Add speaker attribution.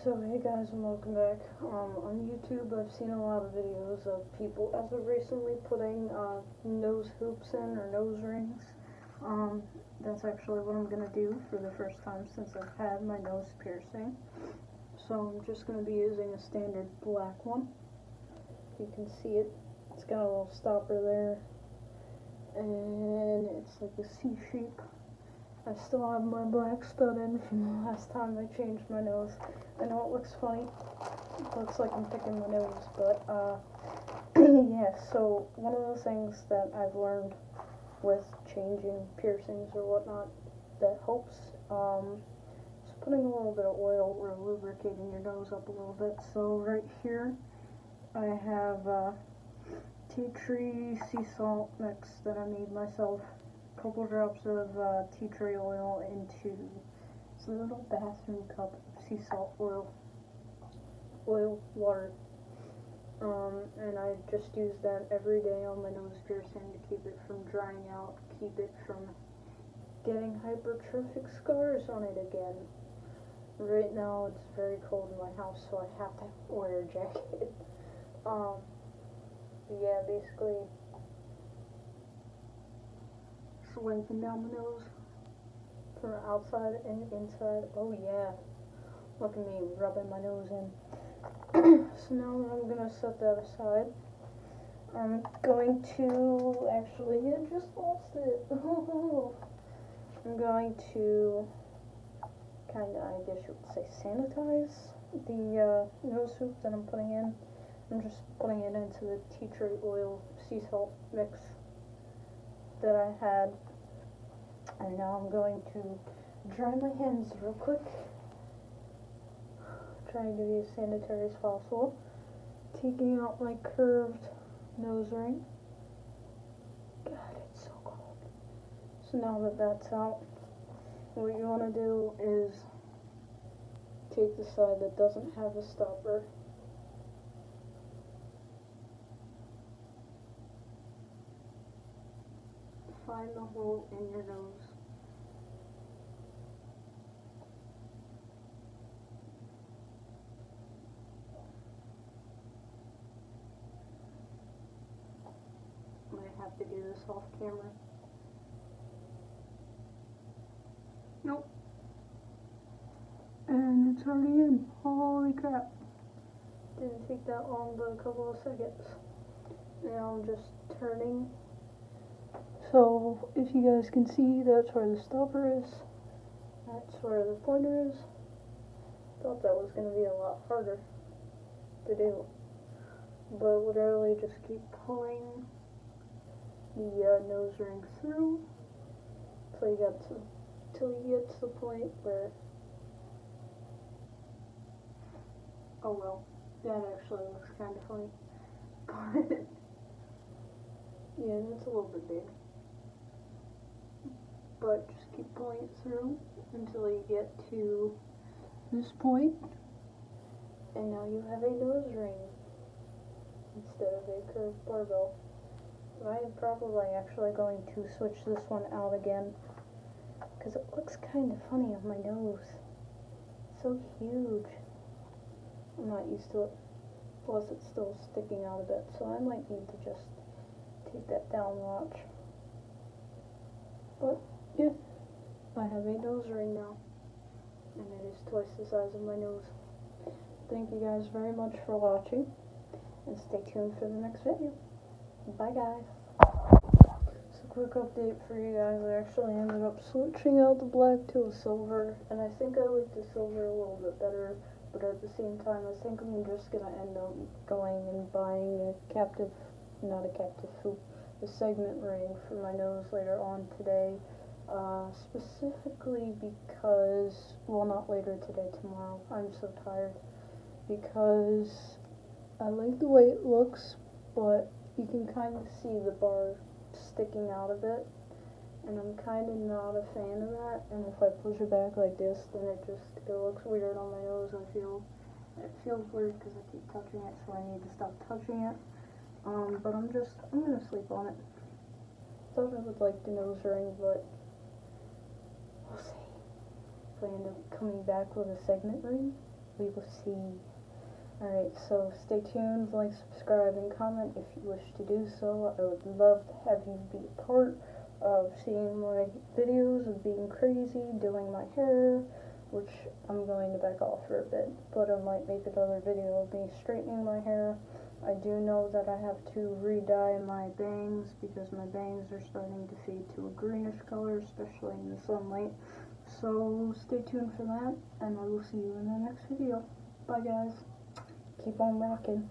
Speaker 1: So hey guys, and welcome back. On YouTube I've seen a lot of videos of people as of recently putting nose hoops in or nose rings. That's actually what I'm gonna do for the first time since I've had my nose piercing. So I'm just gonna be using a standard black one. You can see it. It's got a little stopper there, and it's like a C shape. I still have my black stud in from the last time I changed my nose. I know it looks funny. It looks like I'm picking my nose, but yeah, so one of the things that I've learned with changing piercings or whatnot that helps is putting a little bit of oil or lubricating your nose up a little bit. So right here I have tea tree sea salt mix that I made myself. Couple drops of tea tree oil into this little bathroom cup of sea salt oil water, and I just use that every day on my nose piercing to keep it from drying out, keep it from getting hypertrophic scars on it again. Right now it's very cold in my house, so I have to wear a jacket. Yeah, basically wiping down my nose from outside and inside. Oh yeah, look at me rubbing my nose in. So now I'm gonna set that aside. I'm going to actually, I just lost it. I'm going to kind of, I guess you would say, sanitize the nose hoop that I'm putting in. I'm just putting it into the tea tree oil sea salt mix that I had. And now I'm going to dry my hands real quick. Trying to be as sanitary as possible. Taking out my curved nose ring. God, it's so cold. So now that that's out, what you want to do is take the side that doesn't have a stopper. Find the hole in your nose. Might have to do this off camera. Nope. And it's already in. Holy crap. Didn't take that long, but a couple of seconds. Now I'm just turning. So if you guys can see, that's where the stopper is. That's where the pointer is. Thought that was going to be a lot harder to do. But literally just keep pulling the nose ring through till you get to the point where, oh well, that actually looks kind of funny. But yeah, that's a little bit big. But just keep pulling it through until you get to this point, and now you have a nose ring instead of a curved barbell. I am probably actually going to switch this one out again because it looks kind of funny on my nose. So huge. I'm not used to it. Plus it's still sticking out a bit, so I might need to just take that down a notch. But yeah, I have a nose ring now, and it is twice the size of my nose. Thank you guys very much for watching, and stay tuned for the next video. Bye guys. So quick update for you guys, I actually ended up switching out the black to a silver, and I think I like the silver a little bit better, but at the same time I think I'm just going to end up going and buying a segment ring for my nose later on today, specifically because, well, not later today, tomorrow. I'm so tired, because I like the way it looks, but you can kind of see the bar sticking out a bit, and I'm kind of not a fan of that. And if I push it back like this, then it looks weird on my nose. It feels weird because I keep touching it, so I need to stop touching it. But I'm gonna sleep on it. Thought I would like the nose ring, but we'll see. If I end up coming back with a segment ring, we will see. Alright, so stay tuned, like, subscribe, and comment if you wish to do so. I would love to have you be a part of seeing my videos of being crazy, doing my hair, which I'm going to back off for a bit, but I might make another video of me straightening my hair. I do know that I have to re-dye my bangs because my bangs are starting to fade to a greenish color, especially in the sunlight. So stay tuned for that, and I will see you in the next video. Bye guys. Keep on rocking.